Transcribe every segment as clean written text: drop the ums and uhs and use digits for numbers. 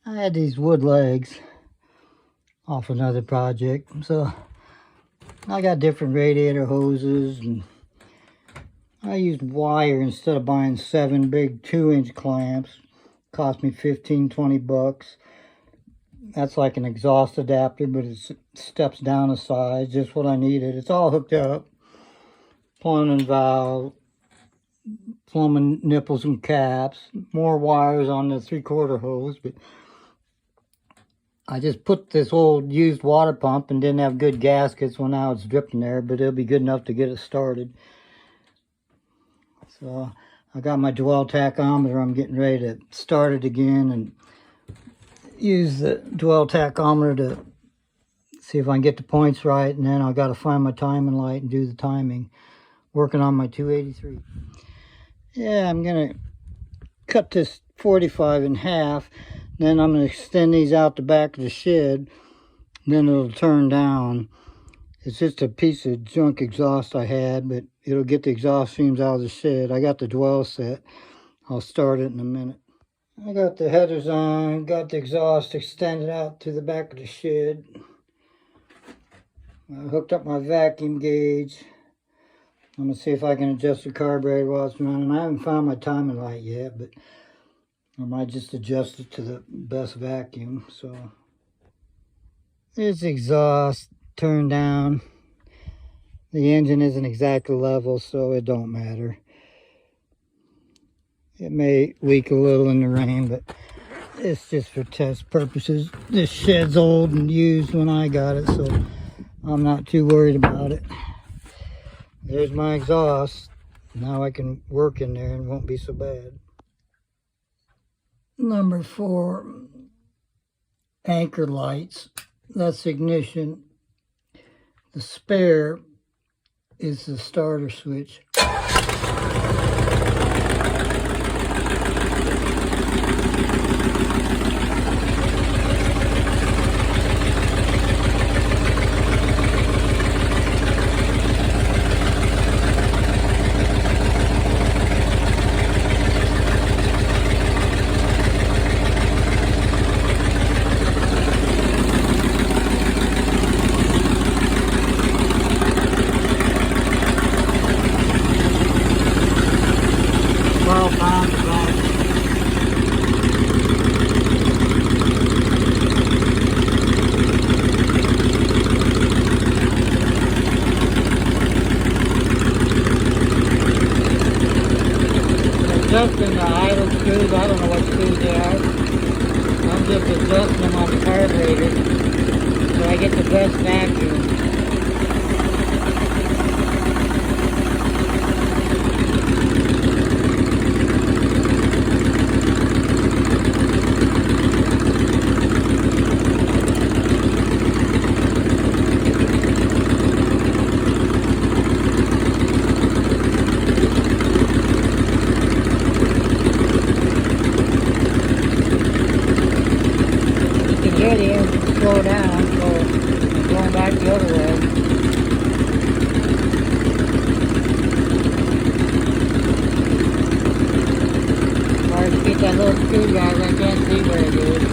I had these wood legs off another project, so I got different radiator hoses, and I used wire instead of buying 7 big 2-inch clamps. Cost me 15-20 bucks. That's like an exhaust adapter, but it steps down a size, just what I needed. It's all hooked up. Plumbing valve, plumbing nipples and caps, more wires on the 3/4 hose, but I just put this old used water pump and didn't have good gaskets when now it's dripping there, but it'll be good enough to get it started. So I got my dwell tachometer. I'm getting ready to start it again and use the dwell tachometer to see if I can get the points right, and then I got to find my timing light and do the timing. Working on my 283. Yeah, I'm gonna cut this 45 in half. Then I'm going to extend these out the back of the shed. Then it'll turn down. It's just a piece of junk exhaust I had, but it'll get the exhaust fumes out of the shed. I got the dwell set. I'll start it in a minute. I got the headers on, got the exhaust extended out to the back of the shed. I hooked up my vacuum gauge. I'm going to see if I can adjust the carburetor while it's running. I haven't found my timing light yet, but I might just adjust it to the best vacuum. So there's the exhaust turned down. The engine isn't exactly level, so it don't matter. It may leak a little in the rain, but it's just for test purposes. This shed's old and used when I got it, so I'm not too worried about it. There's my exhaust. Now I can work in there and it won't be so bad. Number 4, anchor lights. That's ignition. The spare is the starter switch. Adjusting the idle screws. I don't know what screws they are. I'm just adjusting them on the carburetor so I get the best vacuum. Slow down, so I'm going back the other way. Hard to get that little screwdriver, I can't see where it is.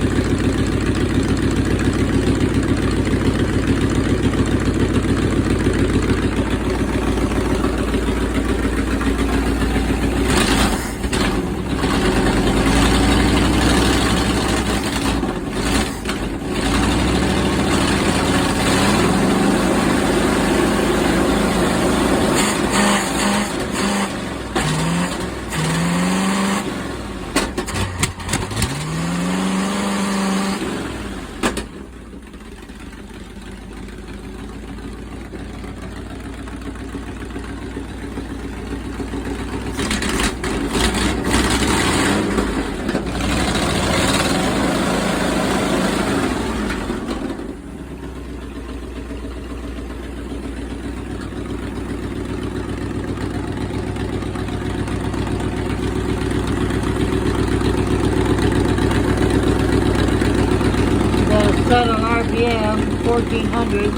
Set on RPM 1400.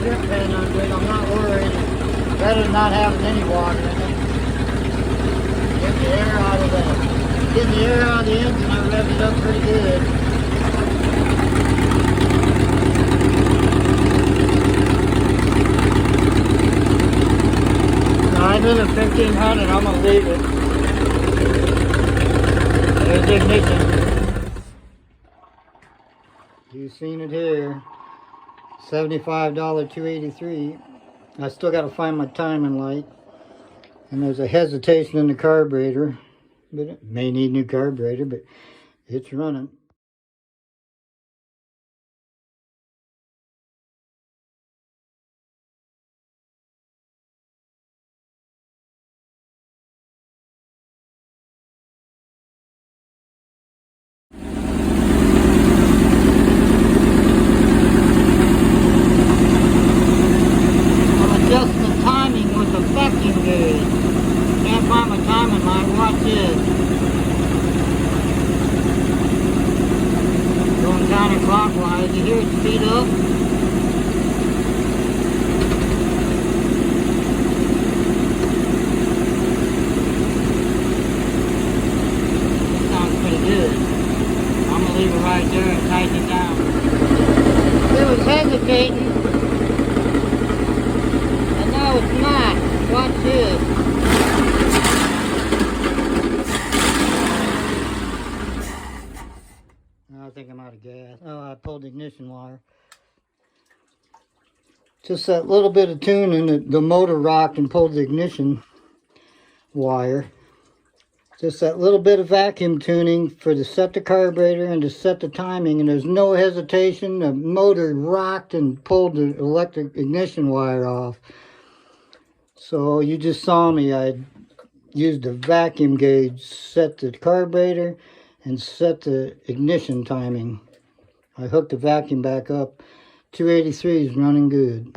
drip pan under it. I'm not worried. Better than not having any water in it. Get the air out of the, getting the air out of the engine. I revved it up pretty good. I'm in at 1500. I'm gonna leave it. There's the ignition. You've seen it here. $75 $283. I still got to find my timing light. And there's a hesitation in the carburetor. But it may need a new carburetor, but it's running. Adjusting the timing with the vacuum gauge. Can't find my timing line. Watch this. Going counterclockwise. You hear it speed up? It sounds pretty good. I'm gonna leave it right there and tighten it down. It was hesitating. No, it's not. Watch this. I think I'm out of gas. Oh, I pulled the ignition wire. Just that little bit of tuning, the motor rocked and pulled the ignition wire. Just that little bit of vacuum tuning for to set the carburetor and to set the timing, and there's no hesitation. The motor rocked and pulled the electric ignition wire off. So you just saw me. I used a vacuum gauge, set the carburetor, and set the ignition timing. I hooked the vacuum back up. 283 is running good.